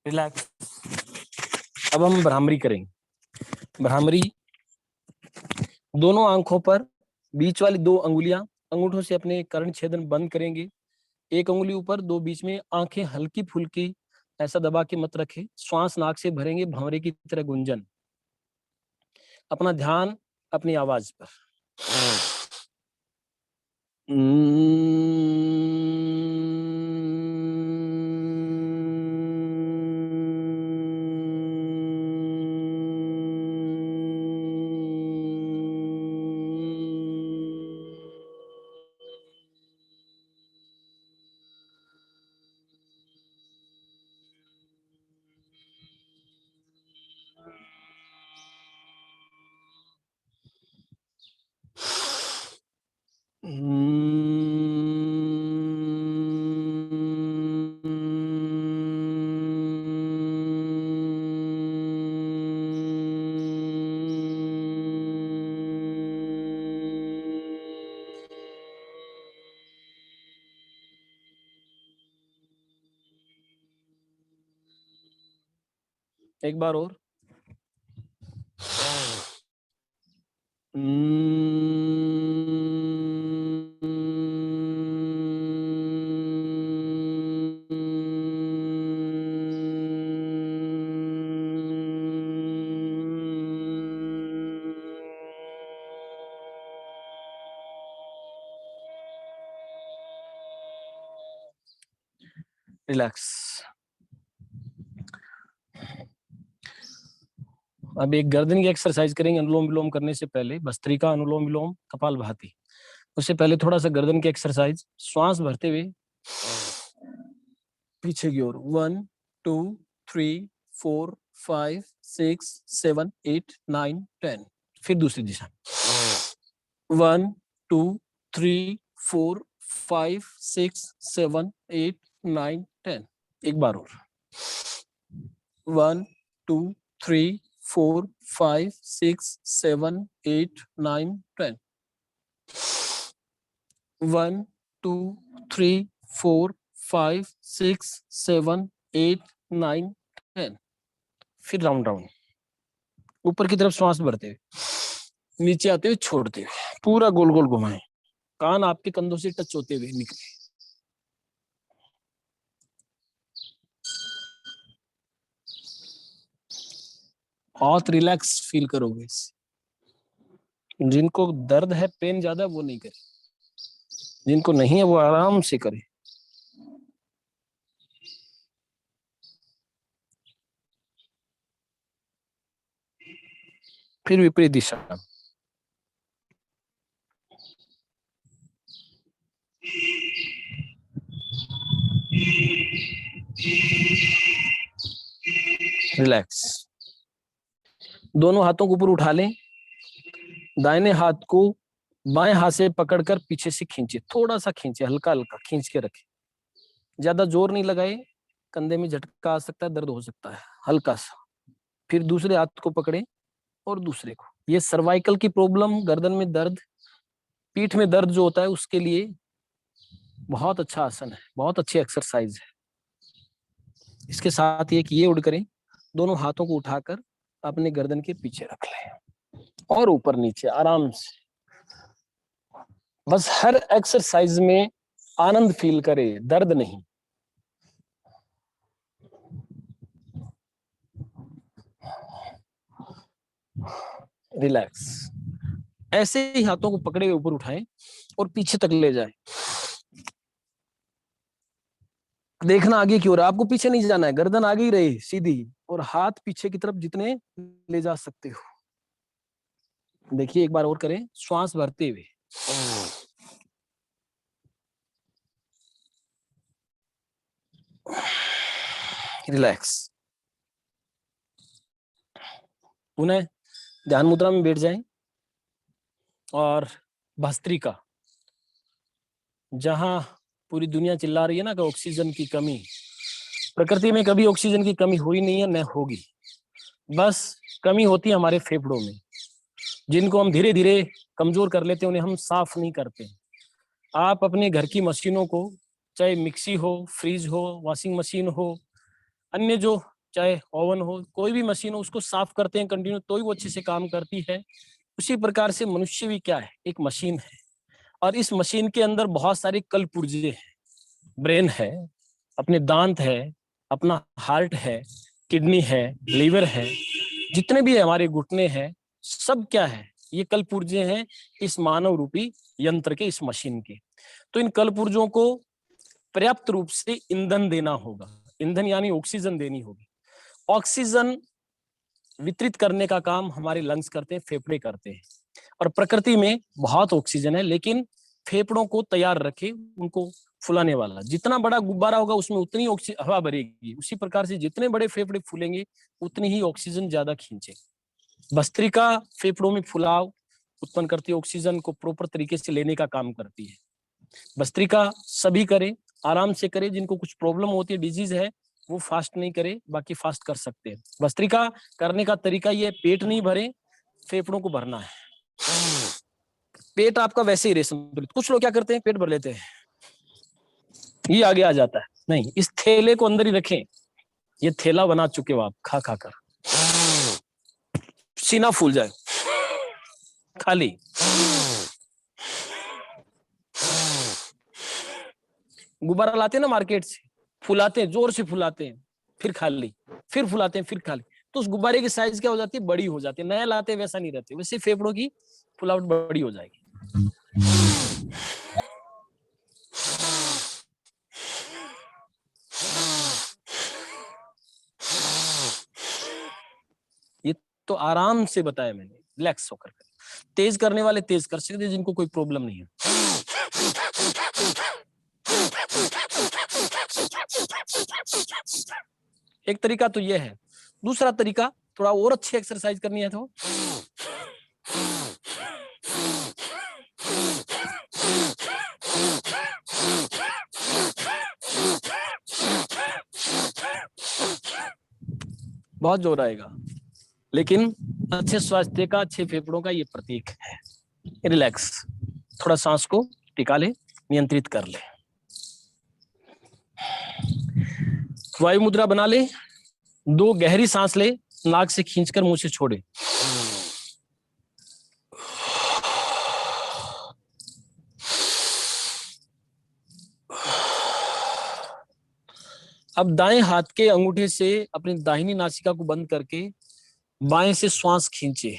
रिलैक्स। अब हम भ्रामरी करेंगे। भ्रामरी, दोनों आंखों पर बीच वाली 2 अंगुलियां अंगूठों से अपने कर्ण छेदन बंद करेंगे, एक अंगुली ऊपर, 2 बीच में, आंखें हल्की फुल्की ऐसा दबा के मत रखें, श्वास नाक से भरेंगे भंवरे की तरह गुंजन। अपना ध्यान अपनी आवाज पर। एक बार और। रिलैक्स। अब एक गर्दन की एक्सरसाइज करेंगे अनुलोम विलोम करने से पहले, भस्त्रिका, अनुलोम विलोम, कपालभाति। उससे पहले थोड़ा सा गर्दन की एक्सरसाइज, श्वास भरते हुए पीछे की ओर 1 2 3 4 5 6 7 8 9 10। फिर दूसरी दिशा 1 2 3 4 5 6 7 8 9 10। एक बार और 1 2 3 4 5 6 7 8 9 10। 1 2 3 4 5 6 7 8 9 10। फिर राउंड राउंड ऊपर की तरफ श्वास भरते हुए नीचे आते हुए छोड़ते हुए पूरा गोल गोल घुमाएं। कान आपके कंधों से टच होते हुए निकले। बहुत रिलैक्स फील करोगे इससे। जिनको दर्द है, पेन ज्यादा, वो नहीं करे। जिनको नहीं है वो आराम से करे। फिर विपरीत दिशा रिलैक्स। दोनों हाथों को ऊपर उठा लें। दाहिने हाथ को बाएं हाथ से पकड़कर पीछे से खींचे, थोड़ा सा खींचे, हल्का हल्का खींच के रखें। ज्यादा जोर नहीं लगाए, कंधे में झटका आ सकता है, दर्द हो सकता है, हल्का सा। फिर दूसरे हाथ को पकड़े और दूसरे को। ये सर्वाइकल की प्रॉब्लम, गर्दन में दर्द, पीठ में दर्द जो होता है, उसके लिए बहुत अच्छा आसन है, बहुत अच्छी एक्सरसाइज है। इसके साथ ही एक ये उड़ करें, दोनों हाथों को उठाकर अपने गर्दन के पीछे रख लें और ऊपर नीचे आराम से। बस हर एक्सरसाइज में आनंद फील करे, दर्द नहीं। रिलैक्स। ऐसे ही हाथों को पकड़े हुए ऊपर उठाएं और पीछे तक ले जाएं। देखना आगे की ओर, आपको पीछे नहीं जाना है, गर्दन आगे ही रहे सीधी, और हाथ पीछे की तरफ जितने ले जा सकते हो। देखिए एक बार और करें, श्वास भरते हुए। रिलैक्स। पुनः ध्यान मुद्रा में बैठ जाएं और भस्त्रिका, जहां पूरी दुनिया चिल्ला रही है ना कि ऑक्सीजन की कमी, प्रकृति में कभी ऑक्सीजन की कमी हुई नहीं है, न होगी। बस कमी होती है हमारे फेफड़ों में, जिनको हम धीरे धीरे कमजोर कर लेते हैं, उन्हें हम साफ नहीं करते। आप अपने घर की मशीनों को, चाहे मिक्सी हो, फ्रिज हो, वॉशिंग मशीन हो, अन्य जो चाहे ओवन हो, कोई भी मशीन हो, उसको साफ करते हैं कंटिन्यू, तो ही वो अच्छे से काम करती है। उसी प्रकार से मनुष्य भी क्या है, एक मशीन है। और इस मशीन के अंदर बहुत सारी कल पुर्जे हैं। ब्रेन है, अपने दांत है, अपना हार्ट है, किडनी है, लीवर है, जितने भी हमारे घुटने हैं, सब क्या है, ये कल पुर्जे हैं इस मानव रूपी यंत्र के, इस मशीन के। तो इन कल पुर्जों को पर्याप्त रूप से ईंधन देना होगा। ईंधन यानी ऑक्सीजन देनी होगी। ऑक्सीजन वितरित करने का काम हमारे लंग्स करते हैं, फेफड़े करते हैं। और प्रकृति में बहुत ऑक्सीजन है, लेकिन फेफड़ों को तैयार रखे, उनको फुलाने वाला। जितना बड़ा गुब्बारा होगा उसमें उतनी हवा भरेगी, उसी प्रकार से जितने बड़े फेफड़े फूलेंगे उतनी ही ऑक्सीजन ज्यादा खींचे। भस्त्रिका फेफड़ों में फुलाव उत्पन्न करती है, ऑक्सीजन को प्रॉपर तरीके से लेने का काम करती है। भस्त्रिका सभी करें, आराम से करें। जिनको कुछ प्रॉब्लम होती है, डिजीज है, वो फास्ट नहीं करे, बाकी फास्ट कर सकते हैं। भस्त्रिका करने का तरीका ये, पेट नहीं भरे, फेफड़ों को भरना है। पेट आपका वैसे ही रहे संतुलित। कुछ लोग क्या करते हैं, पेट भर लेते हैं, ये आगे आ जाता है। नहीं, इस थैले को अंदर ही रखें। ये थैला बना चुके हो आप खा खा कर। सीना फूल जाए, खाली। गुब्बारा लाते हैं ना मार्केट से, फुलाते हैं, जोर से फुलाते हैं, फिर खाली, फिर फुलाते हैं, फिर खाली। तो उस गुब्बारे की साइज क्या हो जाती है, बड़ी हो जाती है। नया लाते हैं वैसा नहीं रहते, वैसे फेफड़ों की फुलावट बड़ी हो जाएगी। ये तो आराम से बताया मैंने, रिलैक्स होकर। तेज करने वाले तेज कर सकते हैं, जिनको कोई प्रॉब्लम नहीं है। एक तरीका तो यह है। दूसरा तरीका, थोड़ा और अच्छी एक्सरसाइज करनी है तो बहुत जोर आएगा, लेकिन अच्छे स्वास्थ्य का, अच्छे फेफड़ों का ये प्रतीक है। रिलैक्स, थोड़ा सांस को टिका ले, नियंत्रित कर ले, वायु मुद्रा बना ले, 2 गहरी सांस ले, नाक से खींचकर मुंह से छोड़े। अब दाएं हाथ के अंगूठे से अपनी दाहिनी नासिका को बंद करके बाएं से श्वास खींचे,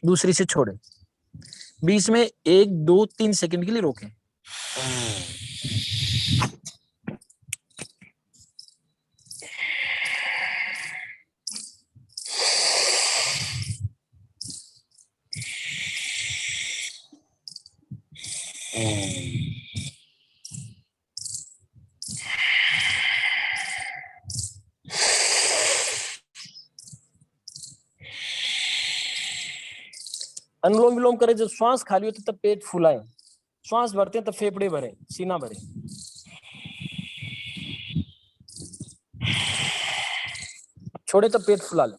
दूसरी से छोड़े, बीच में 1, 2, 3 सेकंड के लिए रोकें। अनुलोम विलोम करें, जब श्वास खाली होती तब पेट फुलाएं, श्वास भरते हैं तब फेफड़े भरें, सीना भरें। छोड़े तब पेट फुला लें।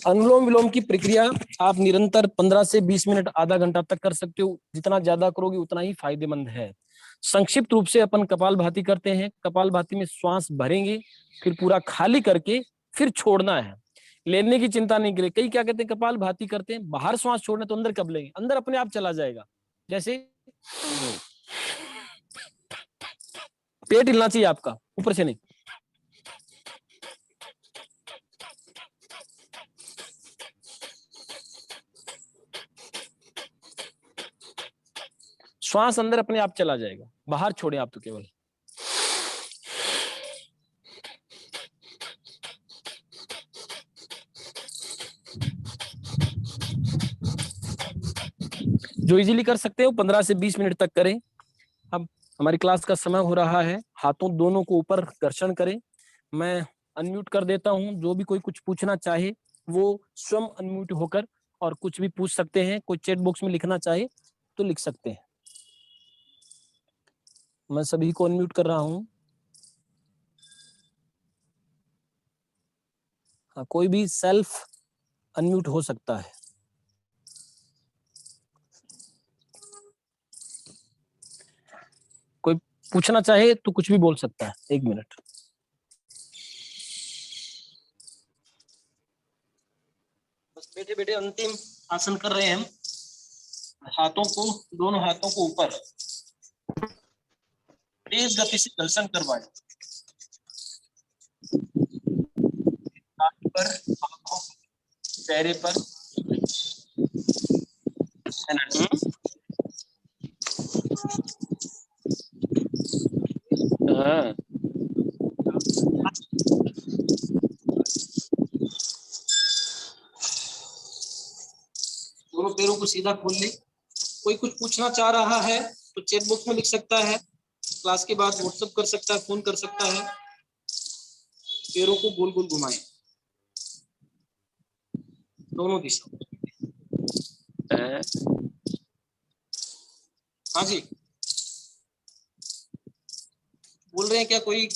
अनुलोम विलोम की प्रक्रिया आप निरंतर 15 से 20 मिनट, आधा घंटा तक कर सकते हो। जितना ज्यादा करोगे उतना ही फायदेमंद है। संक्षिप्त रूप से अपन कपालभाति करते हैं। कपालभाति में श्वास भरेंगे, फिर पूरा खाली करके फिर छोड़ना है। लेने की चिंता नहीं करें। कई क्या कहते हैं, कपालभाति करते हैं, बाहर श्वास छोड़ने तो अंदर कब लेंगे, अंदर अपने आप चला जाएगा। जैसे पेट हिलना चाहिए आपका, ऊपर से नहीं। श्वास अंदर अपने आप चला जाएगा, बाहर छोड़े आप तो केवल। जो इजीली कर सकते हो 15 से 20 मिनट तक करें। अब हमारी क्लास का समय हो रहा है। हाथों दोनों को ऊपर घर्षण करें। मैं अनम्यूट कर देता हूं। जो भी कोई कुछ पूछना चाहे वो स्वयं अनम्यूट होकर और कुछ भी पूछ सकते हैं। कोई चैट बॉक्स में लिखना चाहे तो लिख सकते हैं। मैं सभी को अनम्यूट कर रहा हूं। हाँ, कोई भी सेल्फ अनम्यूट हो सकता है। कोई पूछना चाहे तो कुछ भी बोल सकता है। 1 मिनट। बस बैठे बैठे अंतिम आसन कर रहे हैं हम। हाथों को, दोनों हाथों को ऊपर तेज गति से घर्षण करवाएं। पर, आंखों, चेहरे पर। हाँ। दोनों पैरों को सीधा खोल ले। कोई कुछ पूछना चाह रहा है तो चैट बॉक्स में लिख सकता है। क्लास के बाद व्हाट्सएप कर सकता है, फोन कर सकता है। पैरों को गोल गोल घुमाएं, दोनों दिशा। हाँ जी, बोल रहे हैं क्या कोई?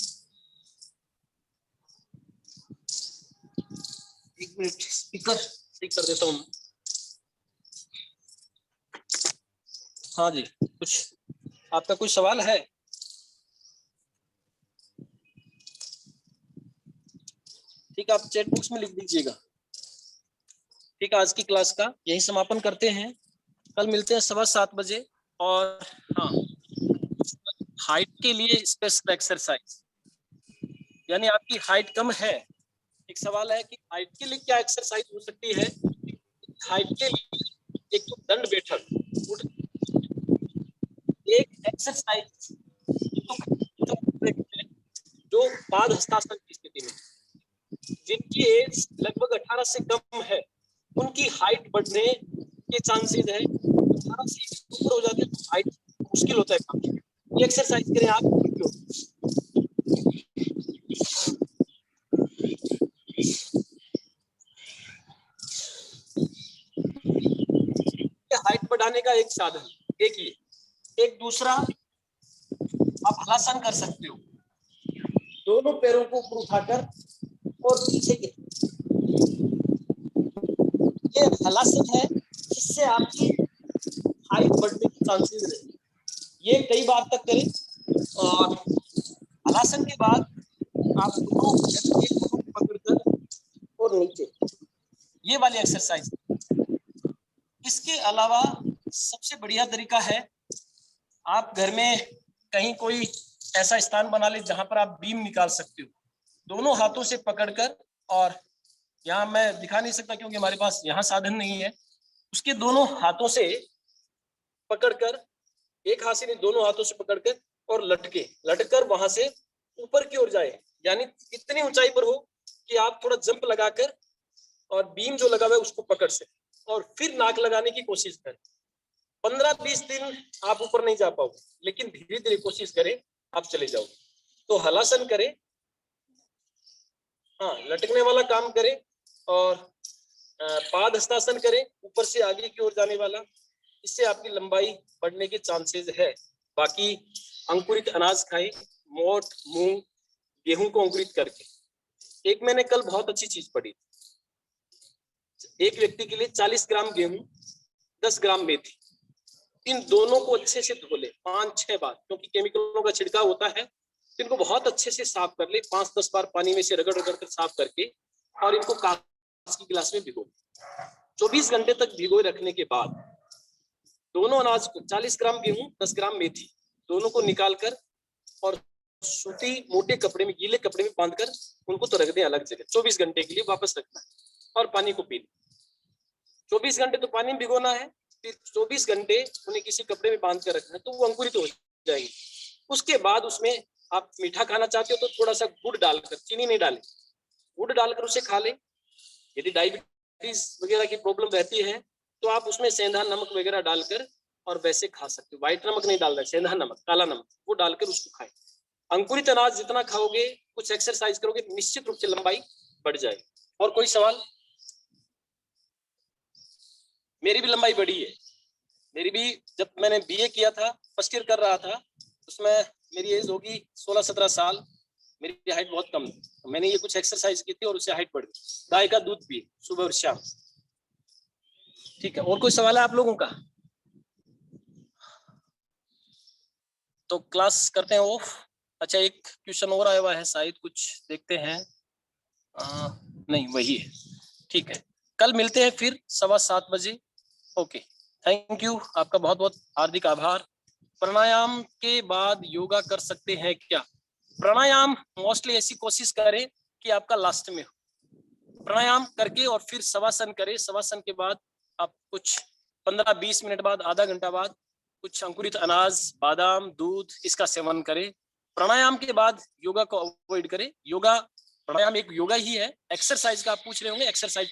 1 मिनट, स्पीकर ठीक कर देता हूँ। हाँ जी, कुछ आपका कोई सवाल है? ठीक, आप चैट बॉक्स में लिख दीजिएगा। ठीक है, आज की क्लास का यही समापन करते हैं। कल मिलते हैं 7:15 बजे। और हाँ, हाइट के लिए स्पेशल एक्सरसाइज, यानी आपकी हाइट कम है, एक सवाल है कि हाइट के लिए क्या एक्सरसाइज हो सकती है। हाइट के लिए एक तो दंड बैठक, एक एक्सरसाइज जो पाद हस्तासन की स्थिति में, जिनकी एज लगभग 18 से कम है उनकी हाइट बढ़ने के चांसेस है। 18 से ऊपर हो जाते हैं तो हाइट मुश्किल होता है काफी। ये एक्सरसाइज करें आप। हाइट बढ़ाने का एक साधन, एक ये, एक दूसरा आप हलासन कर सकते हो, दोनों पैरों को ऊपर उठाकर और पीछे के, ये हलासन है जिससे आपकी हाइट बढ़ने के चांसेस रहे। ये कई बार तक करें और हलासन के बाद आप दोनों पकड़कर और नीचे, ये वाली एक्सरसाइज। इसके अलावा सबसे बढ़िया तरीका है, आप घर में कहीं कोई ऐसा स्थान बना ले जहां पर आप बीम निकाल सकते हो, दोनों हाथों से पकड़कर, और यहाँ मैं दिखा नहीं सकता क्योंकि हमारे पास यहाँ साधन नहीं है, उसके दोनों हाथों से पकड़कर, एक हाथ से नहीं दोनों हाथों से पकड़कर और लटकर वहां से ऊपर की ओर जाए, यानी इतनी ऊंचाई पर हो कि आप थोड़ा जंप लगाकर और बीम जो लगा हुआ है उसको पकड़ सके और फिर नाक लगाने की कोशिश करें। 15-20 दिन आप ऊपर नहीं जा पाओगे, लेकिन धीरे धीरे कोशिश करें, आप चले जाओगे। तो हलासन करें, हाँ लटकने वाला काम करें, और पाद हस्तासन करें ऊपर से आगे की ओर जाने वाला, इससे आपकी लंबाई बढ़ने के चांसेस है। बाकी अंकुरित अनाज खाएं, मोठ, मूंग, गेहूं को अंकुरित करके। एक मैंने कल बहुत अच्छी चीज पढ़ी, एक व्यक्ति के लिए 40 ग्राम गेहूं, 10 ग्राम मेथी, इन दोनों को अच्छे से धो ले 5-6 बार, क्योंकि केमिकलों का छिड़काव होता है। इनको बहुत अच्छे से साफ कर ले, 5-10 बार पानी में से रगड़ कर साफ करके, और इनको कांच की गिलास में भिगो 24 घंटे तक भिगोए रखने के बाद दोनों अनाज को, 40 ग्राम गेहूं, 10 ग्राम मेथी, दोनों को निकालकर और सूती मोटे कपड़े में, गीले कपड़े में बांधकर उनको तो रख दें अलग जगह, 24 घंटे के लिए वापस रखना है, और पानी को पीना। 24 घंटे तो पानी में भिगोना है, फिर 24 घंटे उन्हें किसी कपड़े में बांध कर रखना है, तो वो अंकुरित हो जाएंगे। उसके बाद उसमें आप मीठा खाना चाहते हो तो थोड़ा सा गुड़ डालकर, चीनी नहीं डालें, गुड़ डालकर उसे खा लें। यदि डायबिटीज वगैरह की प्रॉब्लम रहती है तो आप उसमें सेंधा नमक वगैरह डालकर और वैसे खा सकते हो। व्हाइट नमक नहीं डालना, सेंधा नमक, काला नमक, वो डालकर उसको खाएं। अंकुरित अनाज जितना खाओगे, कुछ एक्सरसाइज करोगे, निश्चित रूप से लंबाई बढ़ जाएगी। और कोई सवाल? मेरी भी लंबाई बढ़ी है, मेरी भी, जब मैंने बीए किया था, फर्स्ट ईयर कर रहा था, उसमें मेरी एज होगी 16-17 साल, मेरी हाइट बहुत कम थी, तो मैंने ये कुछ एक्सरसाइज की थी और उससे हाइट बढ़ गई। गाय का दूध पिए सुबह और शाम। ठीक है, और कोई सवाल है आप लोगों का? तो क्लास करते हैं ऑफ। अच्छा, एक क्वेश्चन और आया हुआ है शायद, कुछ देखते हैं। नहीं, वही है। ठीक है, कल मिलते हैं फिर 7:15 बजे। ओके, थैंक यू, आपका बहुत बहुत हार्दिक आभार। प्राणायाम के बाद योगा कर सकते हैं क्या? प्राणायाम मोस्टली ऐसी कोशिश करें कि आपका लास्ट में हो। प्राणायाम करके और फिर शवासन करें। शवासन के बाद आप कुछ 15-20 मिनट बाद, आधा घंटा बाद, कुछ अंकुरित अनाज, बादाम, दूध, इसका सेवन करें। प्राणायाम के बाद योगा को अवॉइड करें। योगा, प्राणायाम एक योगा ही है। एक्सरसाइज का आप पूछ रहे होंगे, एक्सरसाइज